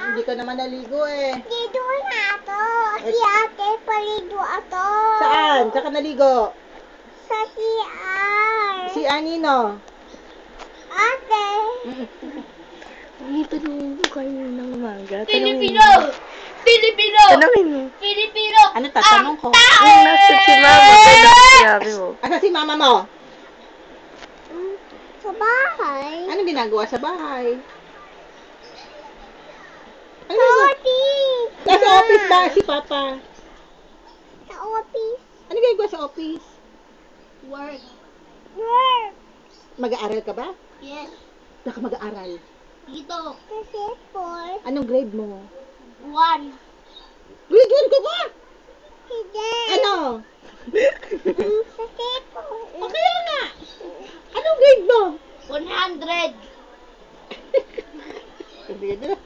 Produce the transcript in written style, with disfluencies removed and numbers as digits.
Hindi ka naman naligo eh. Ligo na ako. Si ate paligo ako. Saan? Saan ka naligo? Sa CR. Si Anino. Ate. Dito nung kayo ng umaga. Filipino! Filipino! Tanungin mo. Filipino! Ano tatanong ko? Yung nasa si mama, kailan ko sinabi mo? Asa si mama mo? Sa bahay. Anong ginagawa sa bahay? Ano Sa ginagawa? office. Nasa office ba si Papa? Sa office. Ano ginagawa sa office? Work. Work. Mag-aaral ka ba? Yes. Saan ka mag-aaral? Dito. Kasi sport. Anong grade mo? 1. Grade 1 ka ba? Hindi. Ano? Sa sport. O kaya nga. Anong grade mo? 100. Hindi ka